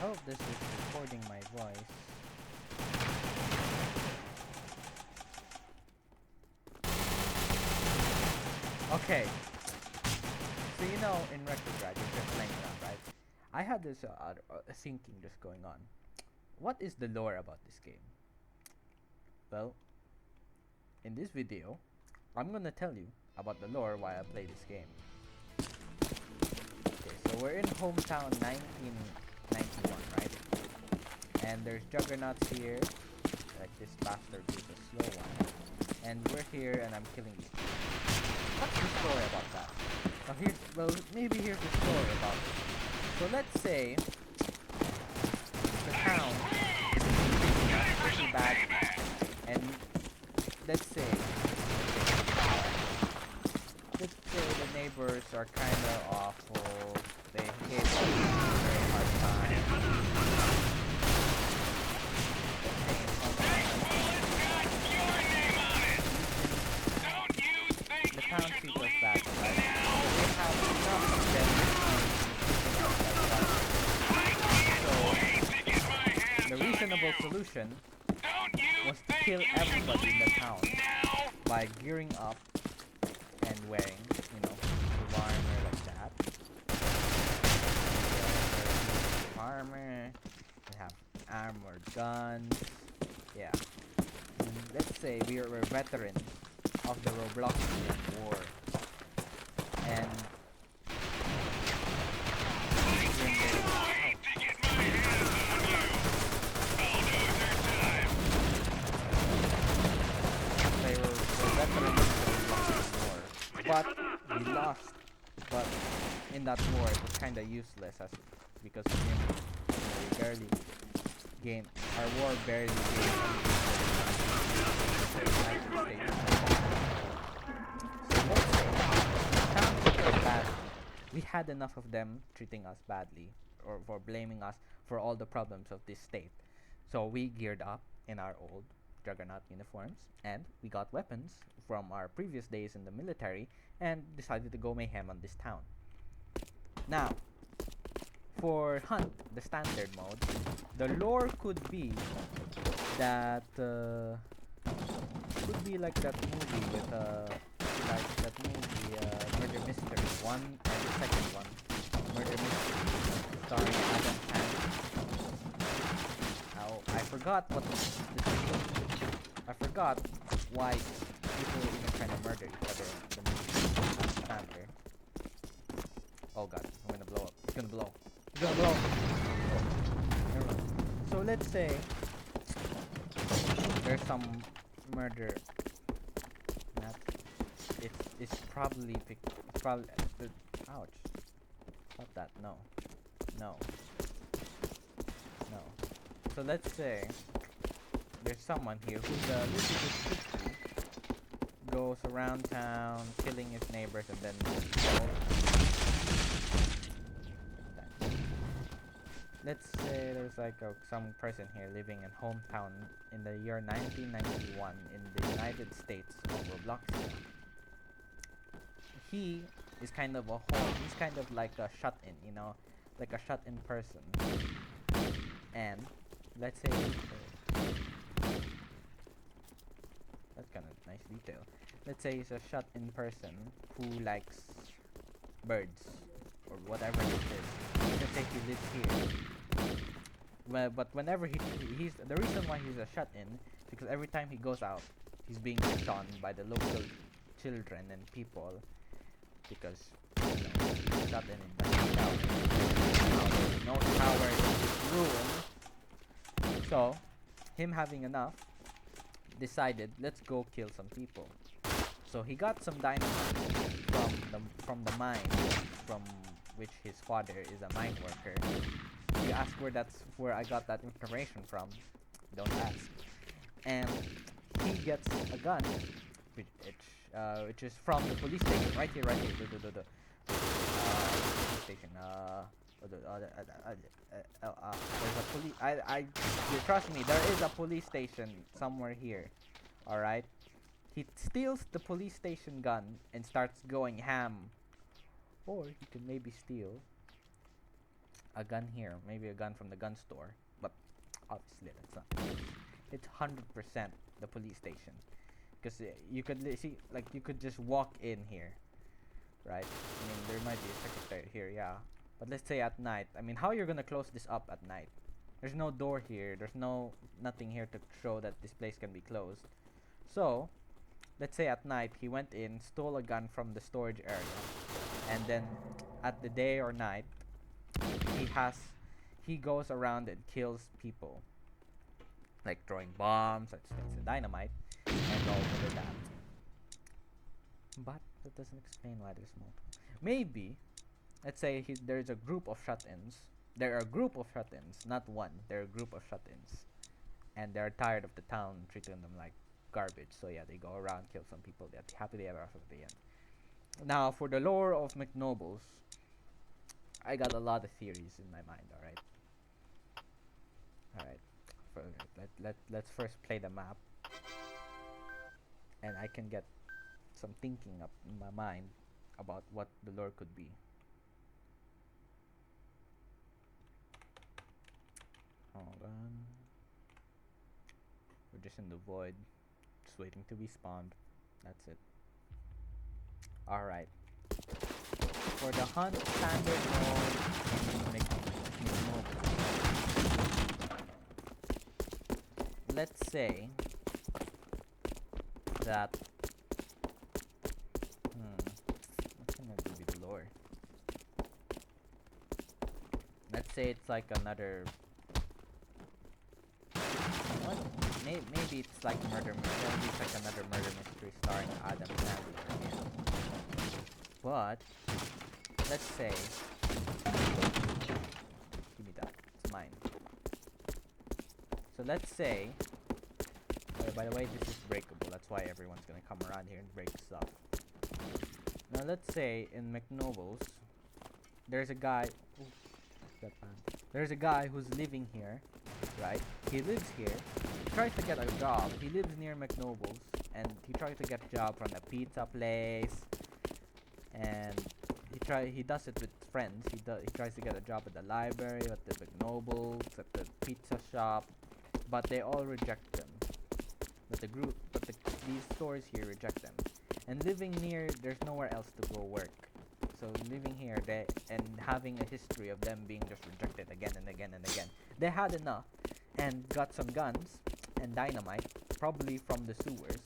hope this is recording my voice. Okay. So you know, in Retrograd, you're just playing around, right? I had this thinking just going on. What is the lore about this game? Well, in this video, I'm gonna tell you about the lore why I play this game. Okay, so we're in hometown 1991, right? And there's juggernauts here, like this bastard who's a slow one. And we're here and I'm killing you. What's the story about that? Maybe here's the story about it. So let's say the town is pretty bad, and let's say the neighbors are kinda awful. They hit us a very hard time. The town treats us bad, right? We have enough of them so the reasonable solution was to kill everybody in the town by gearing up and wearing, armor like that. Armor, we have armored guns, yeah. And let's say we're veterans of the Robloxian war, and we're veterans of the Robloxian war, but we lost. But in that war, it was kind of useless because we barely gained. Our war barely gained anything. So let's say town treated us badly. We had enough of them treating us badly, or for blaming us for all the problems of this state. So we geared up in our old Juggernaut uniforms, and we got weapons from our previous days in the military, and decided to go mayhem on this town. Now, for Hunt, the standard mode, the lore could be that could be like that movie with Murder Mystery 1 and the second one, Murder Mystery, starring Adam Sandler. Now, I forgot what I forgot why people even trying to murder each other in the movie Adam Sandler. Oh god, I'm gonna blow up. It's gonna blow. It's gonna blow. So let's say there's some murder. It's probably ouch. Not that. No. So let's say there's someone here who's a little bit tricky, goes around town killing his neighbors, and then let's say there's like some person here living in hometown in the year 1991 in the United States of Robloxia. He is kind of he's kind of like a shut-in, like a shut-in person. And let's say that's kind of nice detail. Let's say he's a shut-in person who likes birds or whatever it is. Let's say he lives here. Well, but whenever he's the reason why he's a shut-in is because every time he goes out, he's being picked on by the local children and people because he's shut-in the town. No tower is ruined. So, him having enough, decided, let's go kill some people. So he got some dynamite from the mine, from which his father is a mine worker. You ask where I got that information from. Don't ask. And he gets a gun, which is from the police station, right here. Police station. There's a police. You trust me. There is a police station somewhere here. All right. He steals the police station gun and starts going ham. Or he can maybe steal a gun here, maybe a gun from the gun store, but obviously that's not. It's 100% the police station, because you could see, like, you could just walk in here, right? I mean, there might be a secretary here, yeah, but let's say at night. I mean, how you're gonna close this up at night? There's no door here. There's nothing here to show that this place can be closed. So, let's say at night he went in, stole a gun from the storage area, and then at the day or night, he goes around and kills people, like throwing bombs, explosive dynamite, and all of that. But that doesn't explain why there's more. Maybe, let's say there's a group of shut-ins. There are a group of shut-ins, not one. There are a group of shut-ins, and they're tired of the town treating them like garbage. So yeah, they go around, kill some people. They're happily ever after at the end. Now, for the lore of McNobles, I got a lot of theories in my mind. All right. Let's first play the map, and I can get some thinking up in my mind about what the lore could be. Hold on. We're just in the void, just waiting to be spawned. That's it. Alright. For the hunt standard mode, let's say that what can I do with the lore? Let's say it's like another maybe it's like murder mystery. Maybe it's like another murder mystery starring Adam Sandler again. But let's say, give me that. It's mine. So let's say. By the way, this is breakable. That's why everyone's gonna come around here and break stuff. Now let's say in McNobles, there's a guy. There's a guy who's living here, right? He lives here. He tries to get a job. He lives near McNobles, and he tries to get a job from a pizza place. And he does it with friends. He tries to get a job at the library, at the McNobles, at the pizza shop, but they all reject him. These stores here reject them. And living near, there's nowhere else to go work. So living here, and having a history of them being just rejected again and again and again, they had enough and got some guns and dynamite, probably from the sewers,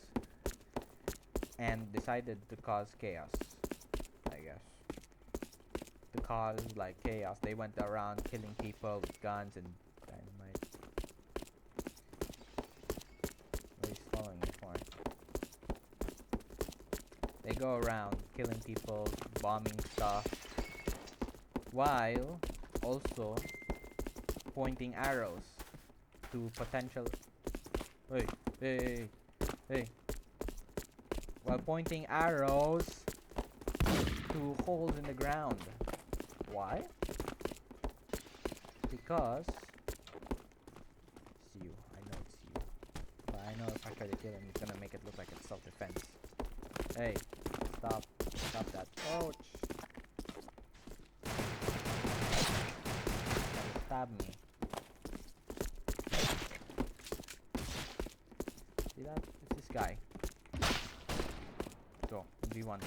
and decided to cause chaos, I guess. To cause like chaos, they went around killing people with guns and dynamite. What is following me for? They go around killing people, bombing stuff, while also pointing arrows to potential. Hey! While pointing arrows to holes in the ground. Why? Because it's you. I know it's you. But I know if I try to kill him, he's gonna make it look like it's self-defense. Hey, stop that. Ouch! Try to stab me. See that? It's this guy. Go. 1v1.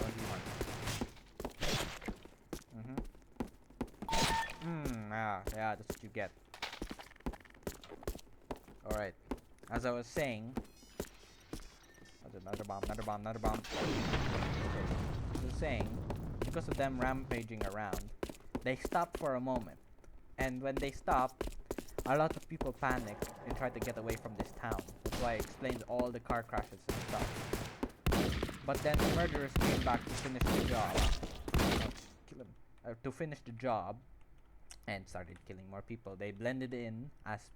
Yeah, that's what you get. Alright. As I was saying. Another bomb. As I was saying, because of them rampaging around, they stopped for a moment. And when they stopped, a lot of people panicked and tried to get away from this town. That's why I explained all the car crashes and stuff. But then the murderers came back to finish the job. To finish the job and started killing more people. They blended in as,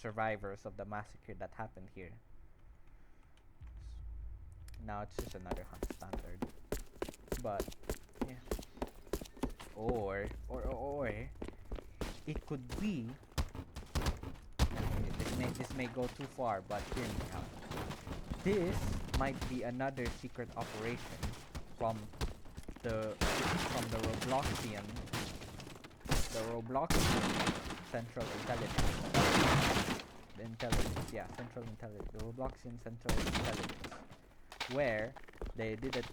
survivors of the massacre that happened here. Now it's just another hunt standard. But yeah. Or it could be, this may go too far, but hear me out. This might be another secret operation from the the Roblox Central Intelligence. The intelligence, yeah, Central Intelligence. The Robloxian Central Intelligence, where they did it.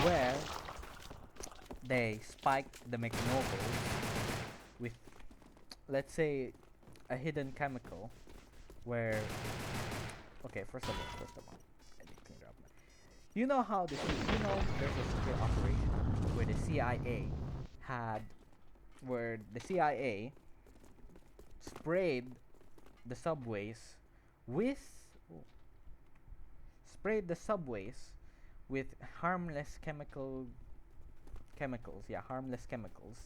Where they spiked the McNobles with, let's say, a hidden chemical. Where, okay, first of all, I need to clean it up. You know how this? You know, there's a secret operation where the CIA had, where the CIA sprayed the subways with harmless harmless chemicals,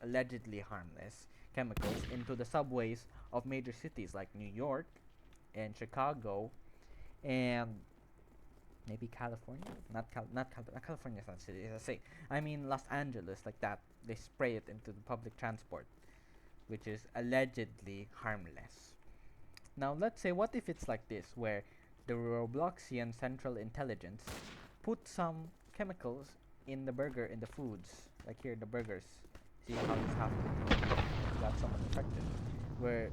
allegedly harmless chemicals, into the subways of major cities like New York and Chicago and maybe California. Not California is not a city. I mean Los Angeles, like that. They spray it into the public transport, which is allegedly harmless. Now let's say, what if it's like this, where the Robloxian Central Intelligence put some chemicals in the foods, like here the burgers. See how this happened? Got someone infected.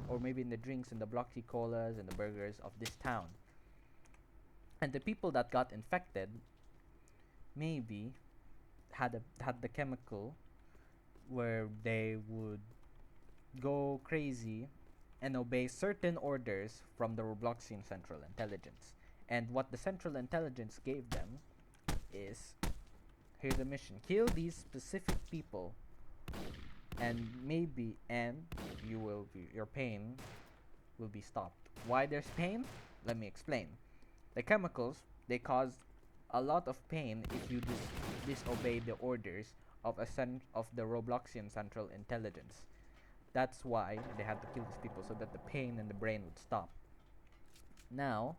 Or maybe in the drinks, in the Bloxy Colas and the burgers of this town. And the people that got infected maybe had the chemical where they would go crazy and obey certain orders from the Robloxian Central Intelligence. And what the Central Intelligence gave them is, here's a mission: kill these specific people, and your pain will be stopped. Why there's pain? Let me explain. The chemicals, they cause a lot of pain if you disobey the orders of the Robloxian Central Intelligence. That's why they had to kill these people, so that the pain in the brain would stop. Now,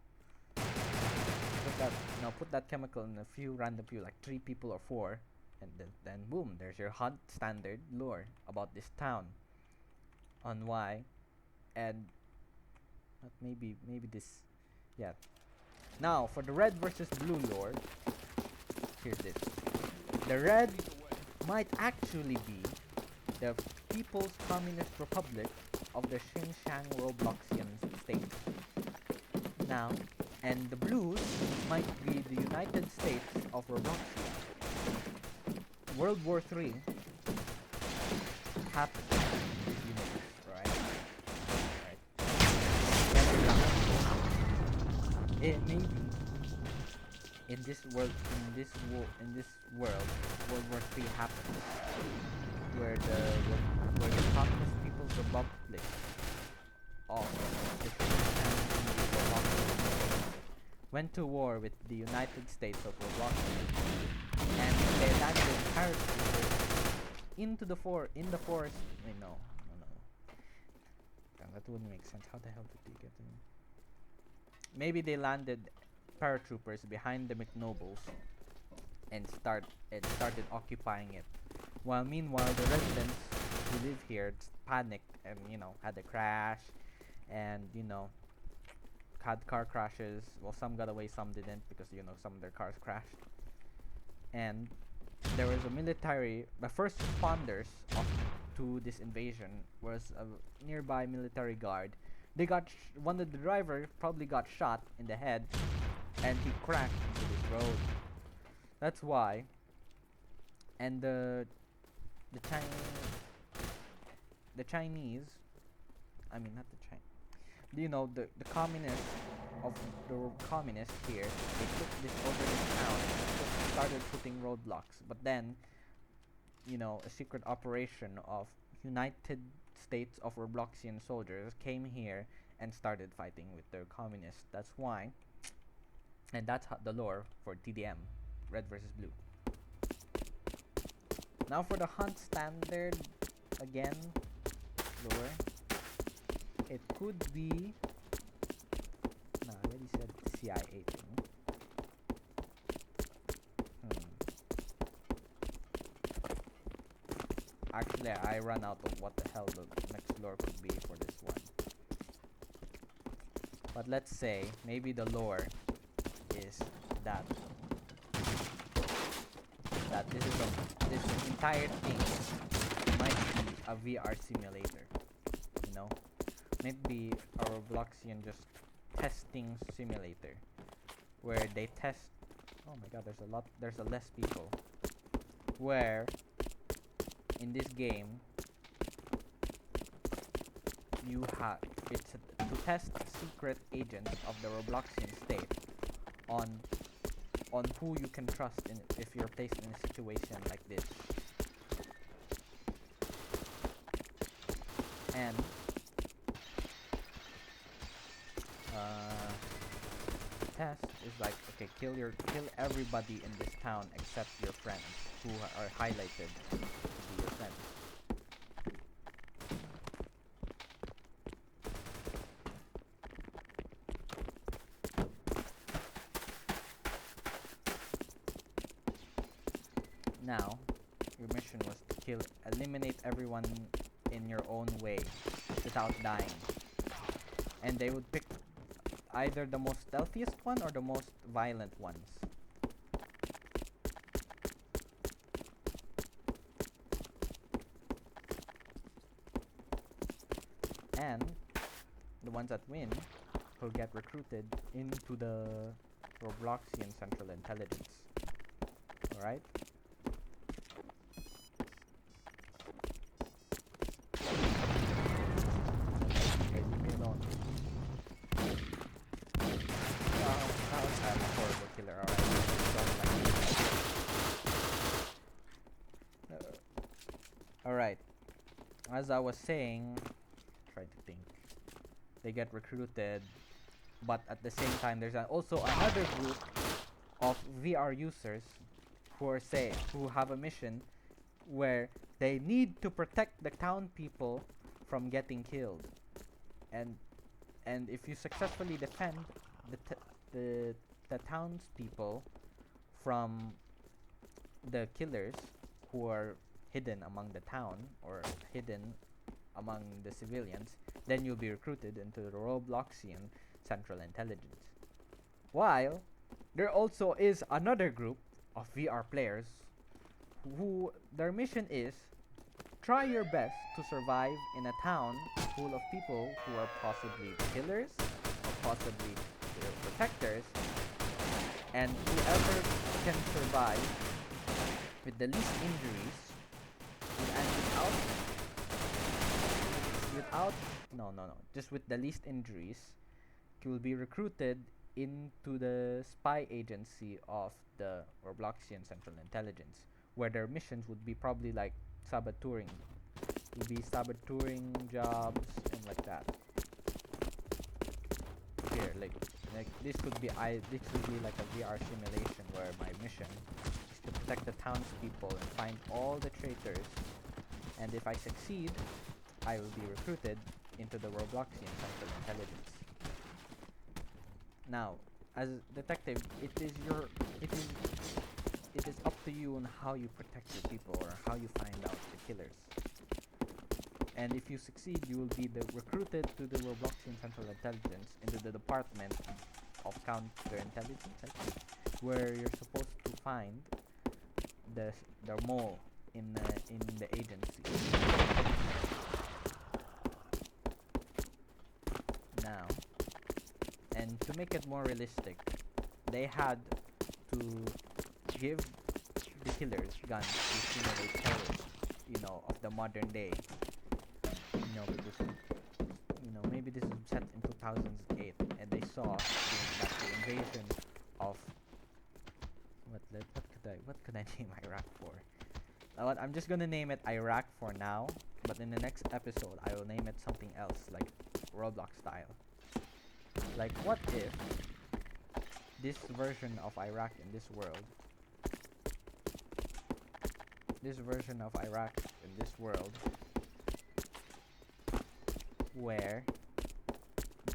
put that chemical in a few random people, like 3 people or 4, and then boom, there's your hunt standard lore about this town. On why, and maybe this, yeah. Now for the red versus blue lore, here's this. The red might actually be the People's Communist Republic of the Xinjiang Robloxian state. Now, and the blues might be the United States of Robloxia. World War III happened in this universe, right? It may be in this world, World War III happened, where the Communist People's Republic of the went to war with the United States of Robloxia, and they landed paratroopers in the forest. Wait, no. That wouldn't make sense. How the hell did they get in? Maybe they landed paratroopers behind the McNobles and started occupying it. While meanwhile the residents who live here panicked and had a crash, and had car crashes. Well, some got away, some didn't, because some of their cars crashed. And there was the first responders to this invasion was a nearby military guard. One of the driver probably got shot in the head, and he crashed into this road. That's why. And the Chinese, I mean not the Chinese, the communists here, they took this over this town and started putting roadblocks. But then, a secret operation of United States of Robloxian soldiers came here and started fighting with the communists. That's why. And that's the lore for TDM, red versus blue. Now for the hunt standard, again, lore. It could be. No, I already said the CIA thing. Actually, I ran out of what the hell the next lore could be for this one. But let's say maybe the lore is that this entire thing might be a VR simulator. You know, maybe a Robloxian just testing simulator where they test. Oh my God, there's a less people. Where in this game you have to test secret agents of the Robloxian state on who you can trust if you're placed in a situation like this. And test is like, okay, kill everybody in this town except your friends who are highlighted to be your friends. Now, your mission was to eliminate everyone in your own way without dying. And they would pick either the most stealthiest one or the most violent ones. And the ones that win will get recruited into the Robloxian Central Intelligence. Alright? Okay, leave me alone. I'm a horrible killer, alright. Alright. As I was saying, try to think. They get recruited, but at the same time, there's also another group of VR users who have a mission where they need to protect the town people from getting killed, and if you successfully defend the townspeople from the killers who are hidden among the town or hidden among the civilians, then you'll be recruited into the Robloxian Central Intelligence. While there also is another group of VR players who their mission is try your best to survive in a town full of people who are possibly killers or possibly protectors, and whoever can survive with the least injuries just with the least injuries will be recruited into the spy agency of the Robloxian Central Intelligence, where their missions would be probably like saboteuring. Would be saboteuring jobs and like that. Here, like this could be like a VR simulation where my mission is to protect the townspeople and find all the traitors, and if I succeed, I will be recruited into the Robloxian Central Intelligence. Now, as detective, it is up to you on how you protect your people or how you find out the killers. And if you succeed, you will be recruited to the Robloxian Central Intelligence into the Department of Counterintelligence, I think, where you're supposed to find the mole in the agency. Now, and to make it more realistic, they had to give the killers guns to simulate terrorists, of the modern day. Because, maybe this is set in 2008, and they saw that the invasion of what could I name Iraq for? I'm just gonna name it Iraq for now, but in the next episode I will name it something else, like Roblox style. Like, what if this version of Iraq in this world, where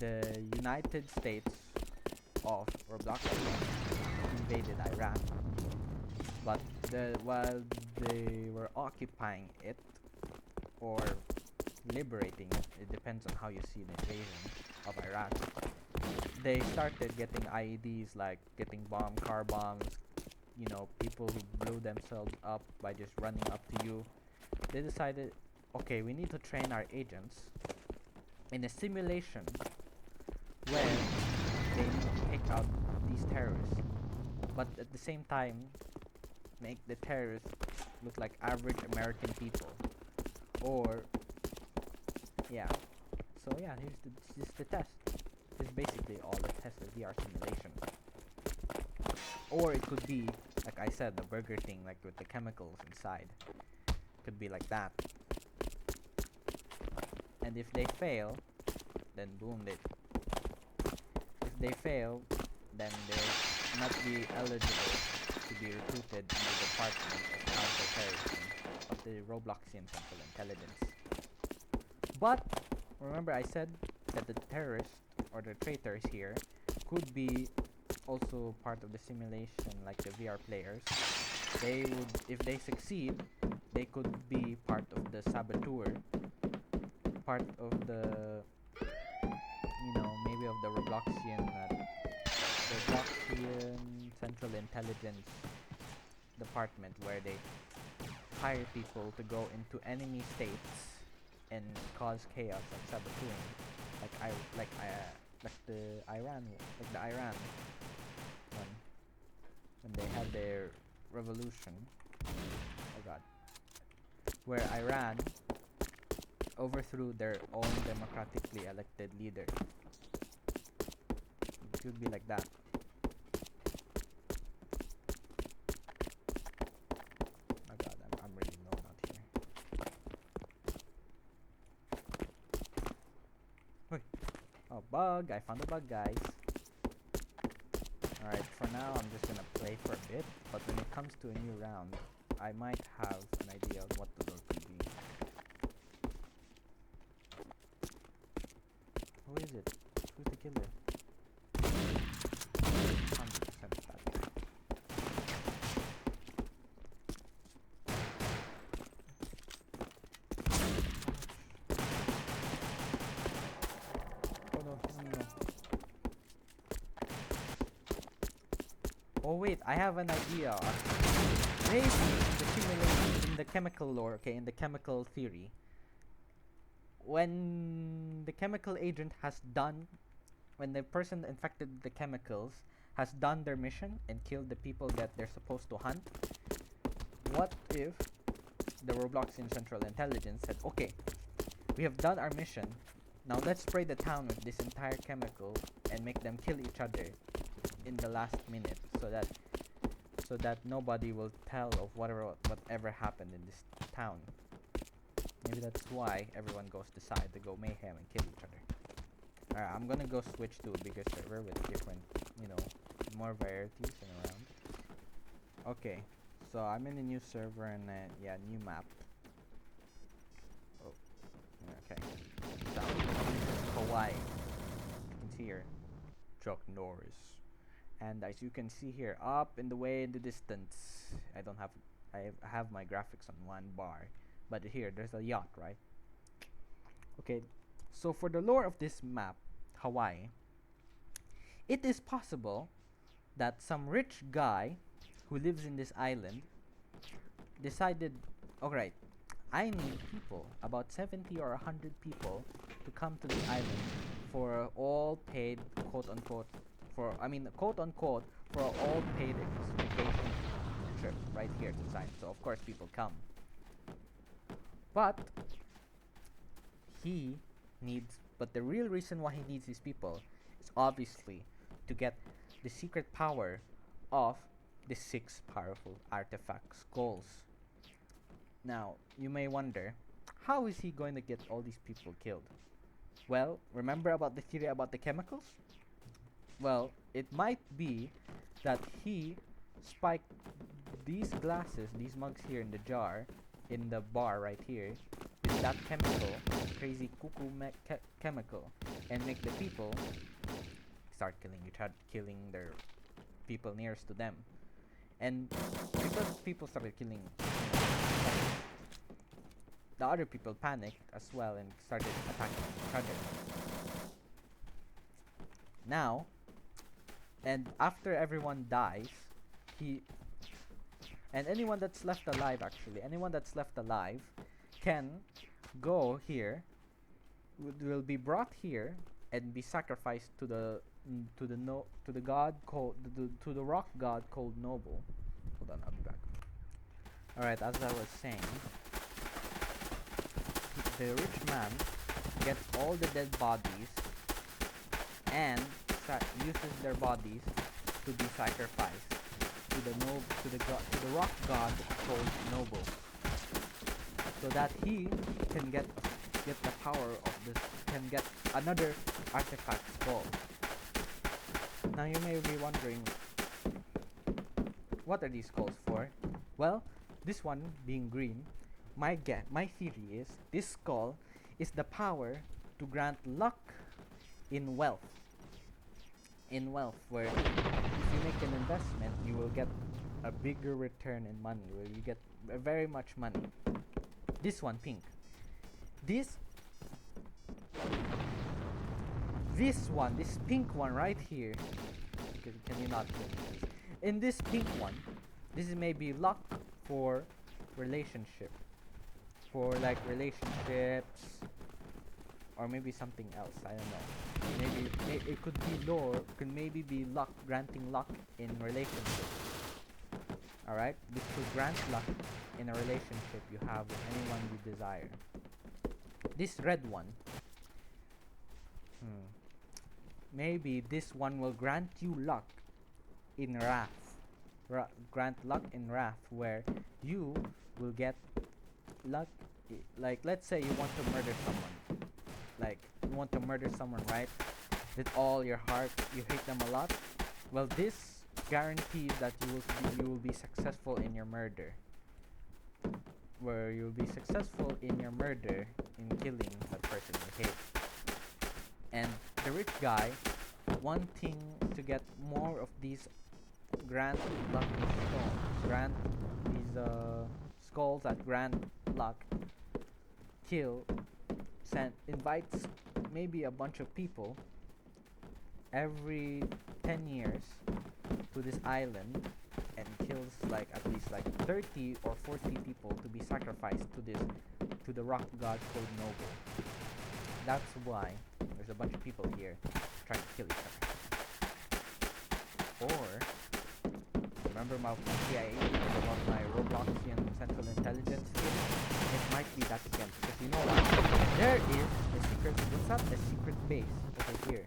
the United States of Roblox invaded Iraq, but while they were occupying it or liberating it, it depends on how you see the invasion of Iraq, they started getting IEDs, like getting car bombs, you know, people who blew themselves up by just running up to you. They decided, okay, we need to train our agents in a simulation where they need to take out these terrorists, but at the same time make the terrorists look like average American people. Or yeah, so yeah, this is the test. This is basically all the test of VR simulation. Or it could be, like I said, the burger thing, like with the chemicals inside. Could be like that. And if they fail, then boom, if they fail, then they'll not be eligible to be recruited in the Department of Counterterrorism of the Robloxian Central Intelligence. But remember, I said that the terrorists or the traitors here could be also part of the simulation, like the VR players. They would, if they succeed, they could be part of the saboteur, part of the, you know, maybe of the Robloxian Central Intelligence Department, where they hire people to go into enemy states and cause chaos, like saboteuring, like the Iran one, when they had their revolution. Oh god, where Iran overthrew their own democratically elected leader. It could be like that. Oh god, I'm really low out here. Wait. Oh, bug! I found a bug, guys. Alright, for now I'm just gonna play for a bit, but when it comes to a new round, I might have an idea of what the lore could be. Who is it? Who's the killer? 100% that guy. Oh no, no. Oh wait, I have an idea. Maybe in the simulation, in the chemical lore, okay, in the chemical theory, when the chemical agent has done, when the person infected with the chemicals has done their mission and killed the people that they're supposed to hunt, what if the Robloxian Central Intelligence said, okay, we have done our mission, now let's spray the town with this entire chemical and make them kill each other in the last minute, so that nobody will tell of whatever happened in this town. Maybe that's why everyone goes decide to go mayhem and kill each other. Alright, I'm gonna go switch to a bigger server with different, you know, more varieties and around. Okay, so I'm in a new server and yeah, new map. Oh, okay. So, Hawaii. You can see here, Chuck Norris. And as you can see here, up in the way in the distance, I have my graphics on one bar, but here there's a yacht, right? Okay, so for the lore of this map, Hawaii, it is possible that some rich guy who lives in this island decided, alright, I need people, about 70 or 100 people, to come to this island for all paid, quote unquote, for all paid vacation trip right here to this island. So of course people come. But the real reason why he needs these people is obviously to get the secret power of the 6 powerful artifact skulls. Now, you may wonder, how is he going to get all these people killed? Well, remember about the theory about the chemicals? Well, it might be that he spiked these glasses, these mugs here in the jar, in the bar right here, with that chemical, crazy cuckoo chemical, and make the people start killing their people nearest to them. And because people started killing, the other people panicked as well and started attacking each other. Now, and after everyone dies, And anyone that's left alive, actually, anyone that's left alive can go here, will be brought here and be sacrificed to the to the god called to the rock god called Noble. Hold on, I'll be back. All right, as I was saying, the rich man gets all the dead bodies and uses their bodies to be sacrificed to the rock god called Noble, so that he can get the power of this, can get another artifact skull. Now you may be wondering, what are these skulls for? Well, this one being green, my theory is this skull is the power to grant luck in wealth. In wealth, where if you make an investment, you will get a bigger return in money, where you get very much money. This one, pink. This pink one right here. Can you not see this? In this pink one, this is maybe luck for relationship, for like relationships, or maybe something else. I don't know. Maybe it could be lore. Could maybe be luck, granting luck in relationships. All right, this could grant luck in a relationship you have with anyone you desire. This red one, maybe this one will grant you luck in wrath. Grant luck in wrath, where you will get luck. Like, let's say you want to murder someone. Like, you want to murder someone, right? With all your heart, you hate them a lot. Well, this guarantees that you will be successful in your murder. Where you'll be successful in your murder, in killing that person you hate. And the rich guy, wanting to get more of these grant luck stones, these skulls that grant luck, invites maybe a bunch of people every 10 years to this island, and kills like at least like 30 or 40 people to be sacrificed to the rock god called Noble. That's why there's a bunch of people here trying to kill each other. Or remember my CIA about my Robloxian Central Intelligence thing? It might be that again, because you know what? There is a secret. It's not a secret base over here.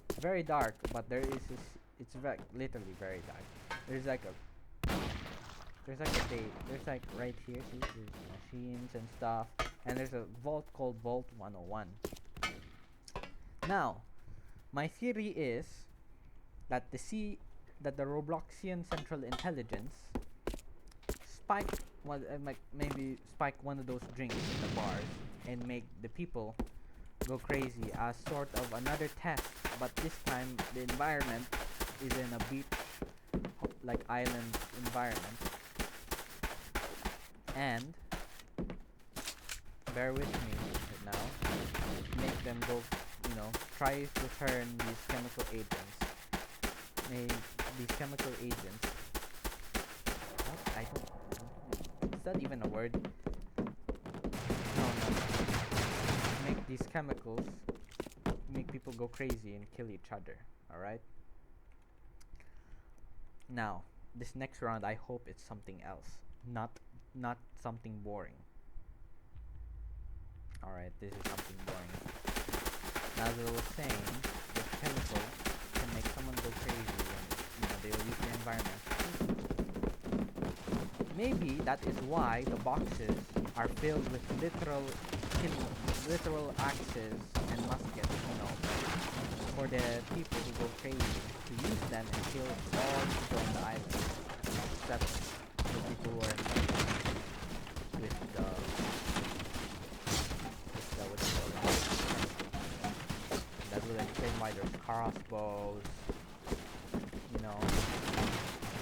It's very dark, but there is it's literally very dark. There's like right here, see, there's machines and stuff, and there's a vault called Vault 101. Now, my theory is that the Robloxian Central Intelligence maybe spike one of those drinks in the bars and make the people go crazy as sort of another test, but this time the environment is in a beach, like island environment. And bear with me right now, make them go, try to turn these chemical agents. These chemical agents. What? Is that even a word? No. Make these chemicals make people go crazy and kill each other. Alright? Now, this next round, I hope it's something else. Not something boring. Alright, this is something boring. Now, as I was saying, the chemical can make someone go crazy, and they will use the environment. Maybe that is why the boxes are filled with literal axes and muskets, for the people who go crazy to use them and kill all people on the island, except the people who are with the what do you call it? That will explain why there's crossbows, that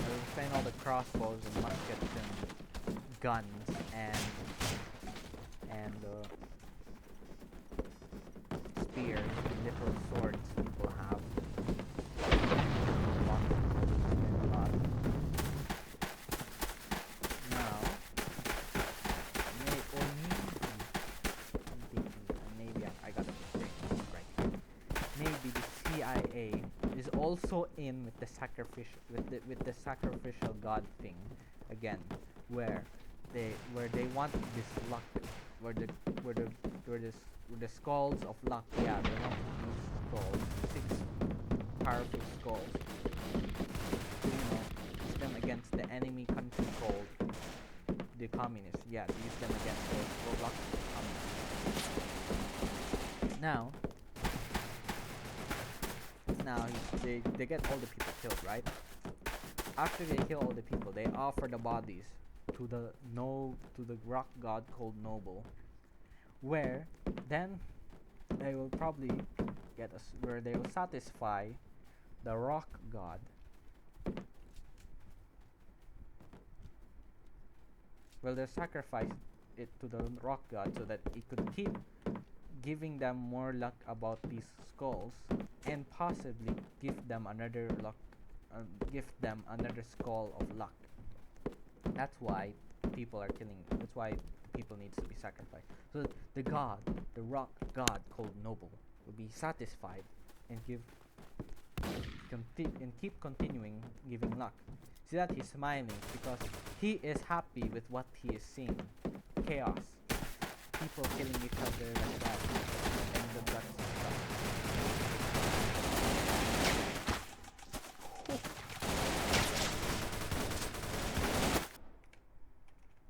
will explain all the crossbows and muskets and guns and spears and literal swords people have. CIA is also in with the sacrificial god thing again, where they want this luck, where the where the where the where the skulls of luck. Yeah, they want these skulls, 6 powerful skulls, to, use them against the enemy country called the communists. Yeah, to use them against the Roblox communists. Now, they get all the people killed, right? After they kill all the people, they offer the bodies to the rock god called Noble, where then they will probably where they will satisfy the rock god. Well, they sacrifice it to the rock god so that it could keep giving them more luck about these skulls, and possibly give them another skull of luck. That's why people are killing. That's why people needs to be sacrificed. So the rock god called Noble, will be satisfied and keep continuing giving luck. See that he's smiling because he is happy with what he is seeing. Chaos. People killing each other like that. And the guts and stuff.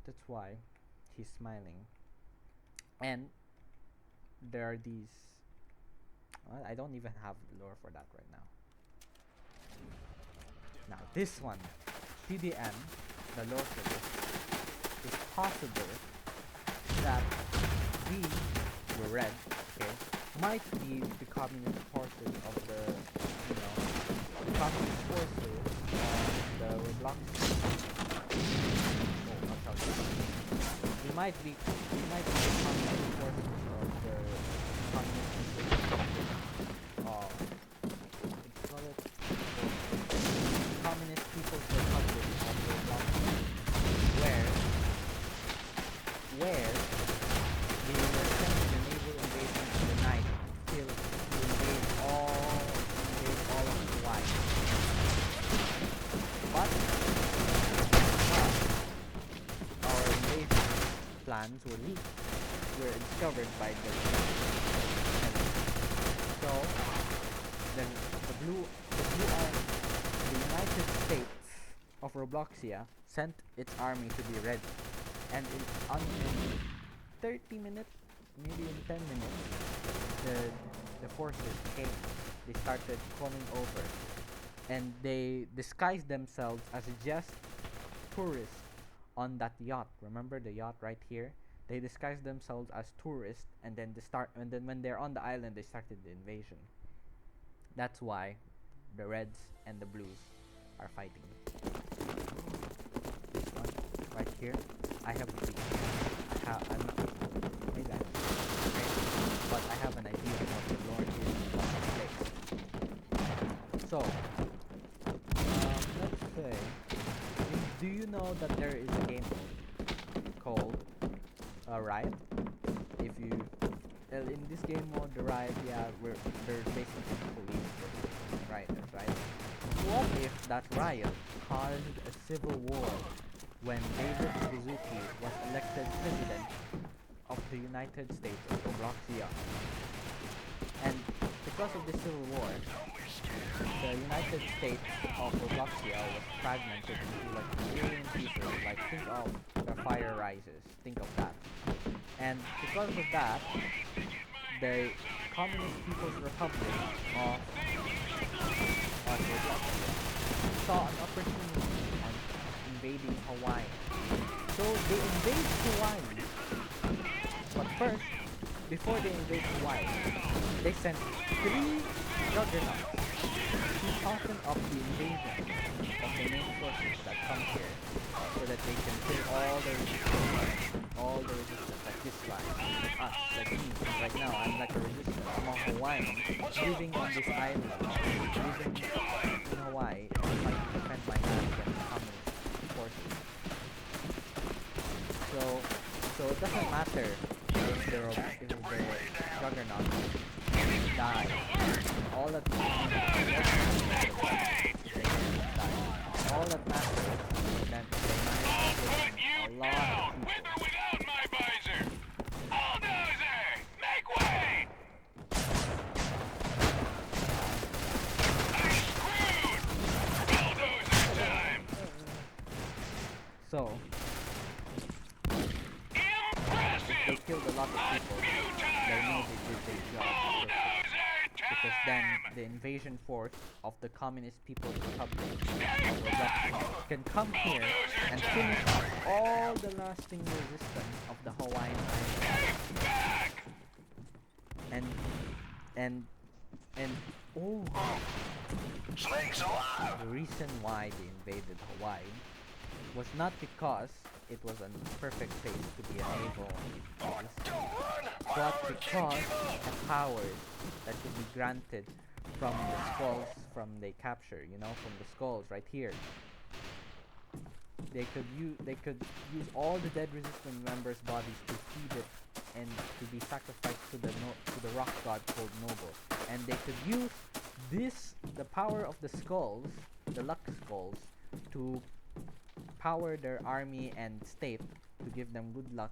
That's why he's smiling. And there are these. Well, I don't even have lore for that right now. Now this one, TDM, the lore for this, is possible that we, we're red, okay, might be the communist forces of the communist forces of the Roblox. Oh, watch out. We might be the communist forces of the communist Communist People's Republic of Roblox, where they were sending a naval invasion in the night to invade all of Hawaii. But our invasion plans were discovered by the enemy. So then the United States of Robloxia sent its army to be ready, and in 30 minutes, maybe in 10 minutes, the forces came. They started coming over, and they disguised themselves as just tourists on that yacht. Remember the yacht right here? They disguised themselves as tourists, and then when they're on the island, they started the invasion. That's why the Reds and the Blues are fighting. This one right here, I have a maybe I have but I have an idea of what the lore is about. So let's say, do you know that there is a game mode called Riot? If you in this game mode, the Riot, they're basically police rioters, right? What if that riot caused a civil war when David Suzuki was elected president of the United States of Robloxia? And because of the civil war, the United States of Robloxia was fragmented into like a million pieces. Like, think of the Fire Rises. Think of that. And because of that, the Communist People's Republic of Robloxia saw an opportunity on invading Hawaii. So they invade Hawaii. But first, before they invade Hawaii, they sent 3 juggernauts to soften up the invasion of the main forces that come here, so that they can kill all the resistance, like this guy, like us, like me. Right now, I'm like a resistant. I'm a Hawaiian, living on this island, living in Hawaii, and trying to defend my land against communist forces. So it doesn't matter if the juggernauts died. All that matters, all that matters is that they managed to kill a lot of people. Without my visor! Bulldozer! Make way! I'm screwed! Bulldozer time! So, they killed a lot of people. They know they did their job because then the invasion force of the Communist People's Republic of Roblox can come here and finish off all the lasting resistance of the Hawaiian Islands. And oh, Snake's alive! the reason why they invaded Hawaii was not because it was a perfect place to be a naval base, but because the powers that could be granted from the skulls from they capture, you know, from the skulls right here. They could use all the dead resistance members' bodies to feed it and to be sacrificed to the rock god called Noble. And they could use the power of the skulls, the luck skulls, to power their army and state, to give them good luck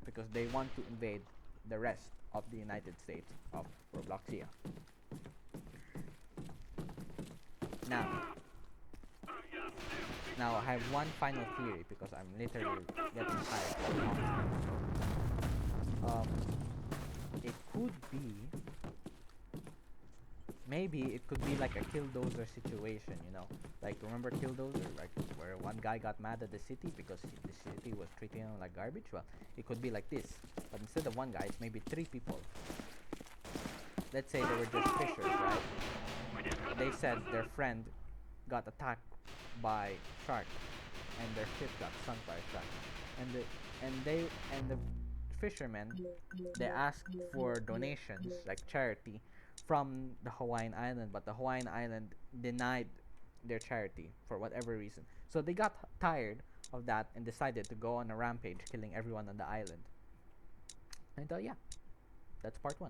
because they want to invade the rest of the United States of Robloxia. Now I have one final theory because I'm literally getting tired of talking. It could be, maybe it could be like a Killdozer situation, you know, like remember Killdozer, like where one guy got mad at the city because the city was treating him like garbage. Well, it could be like this, but instead of one guy, it's maybe 3 people. Let's say they were just fishers, right? They said their friend got attacked by shark and their ship got sunk by a shark, and the fishermen, they asked for donations like charity from the Hawaiian island, but the Hawaiian island denied their charity for whatever reason. So they got tired of that and decided to go on a rampage, killing everyone on the island. And yeah, that's part 1.